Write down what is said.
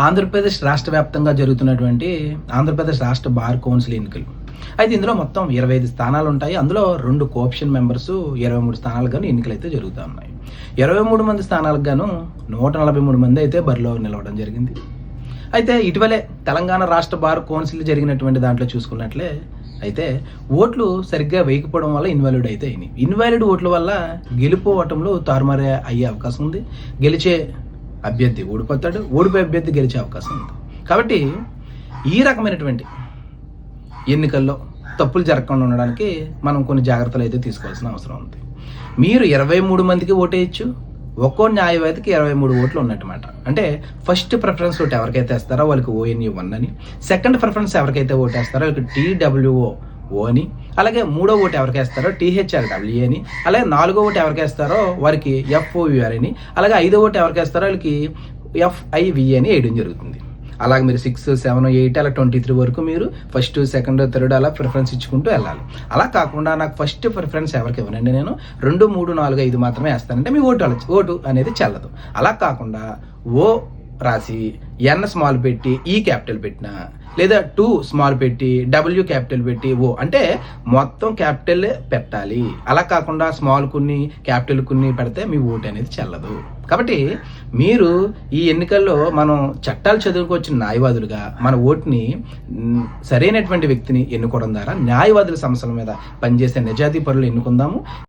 ఆంధ్రప్రదేశ్ రాష్ట్ర వ్యాప్తంగా జరుగుతున్నటువంటి ఆంధ్రప్రదేశ్ రాష్ట్ర బార్ కౌన్సిల్ ఎన్నికలు. అయితే ఇందులో మొత్తం 25 స్థానాలు ఉంటాయి. అందులో 2 కోఆప్షన్ మెంబర్స్ 23 స్థానాలకు గాను ఎన్నికలైతే జరుగుతూ ఉన్నాయి. 23 మంది స్థానాలకు గాను 143 మంది అయితే బరిలో నిలవడం జరిగింది. అయితే ఇటీవలే తెలంగాణ రాష్ట్ర బార్ కౌన్సిల్ జరిగినటువంటి దాంట్లో చూసుకున్నట్లే అయితే ఓట్లు సరిగ్గా వేయకపోవడం వల్ల ఇన్వాలిడ్ అయితే అయినాయి. ఇన్వాలిడ్ ఓట్ల వల్ల గెలుపు ఓటంలో తారుమారే అయ్యే అవకాశం ఉంది. గెలిచే అభ్యర్థి ఓడిపోతాడు, ఓడిపోయే అభ్యర్థి గెలిచే అవకాశం ఉంది. కాబట్టి ఈ రకమైనటువంటి ఎన్నికల్లో తప్పులు జరగకుండా ఉండడానికి మనం కొన్ని జాగ్రత్తలు అయితే తీసుకోవాల్సిన అవసరం ఉంది. మీరు 23 మందికి ఓటేయచ్చు. ఒక్కో న్యాయవాదికి 23 ఓట్లు ఉన్నట్టుమాట. అంటే ఫస్ట్ ప్రిఫరెన్స్ ఓటు ఎవరికైతే వేస్తారో వాళ్ళకి ONU1 అని, సెకండ్ ప్రిఫరెన్స్ ఎవరికైతే ఓటేస్తారో వాళ్ళకి TWO అని, అలాగే మూడో ఓటు ఎవరికి వేస్తారో THRW అని, అలాగే నాలుగో ఓటు ఎవరికి వేస్తారో వారికి FOUR అని, అలాగే ఐదో ఓటు ఎవరికి వేస్తారో వాళ్ళకి FIV అని వేయడం జరుగుతుంది. అలాగే మీరు 6, 7, 8 అలా 23 వరకు మీరు ఫస్ట్, సెకండ్, థర్డ్ అలా ప్రిఫరెన్స్ ఇచ్చుకుంటూ వెళ్ళాలి. అలా కాకుండా నాకు ఫస్ట్ ప్రిఫరెన్స్ ఎవరికి ఇవ్వనండి, నేను 2, 3, 4, 5 మాత్రమే వేస్తానంటే మీ ఓటు అనేది చెల్లదు. అలా కాకుండా ఓ రాసి N స్మాల్ పెట్టి E క్యాపిటల్ పెట్టినా, లేదా 2 స్మాల్ పెట్టి W క్యాపిటల్ పెట్టి O అంటే మొత్తం క్యాపిటల్ పెట్టాలి. అలా కాకుండా స్మాల్ కొన్ని క్యాపిటల్ కొన్ని పెడితే మీ ఓటు అనేది చెల్లదు. కాబట్టి మీరు ఈ ఎన్నికల్లో మనం చట్టాలు చదువుకొచ్చిన న్యాయవాదులుగా మన ఓటుని సరైనటువంటి వ్యక్తిని ఎన్నుకోవడం ద్వారా న్యాయవాదుల సమస్యల మీద పనిచేసే నిజాయితీ పరులు ఎన్నుకుందాము.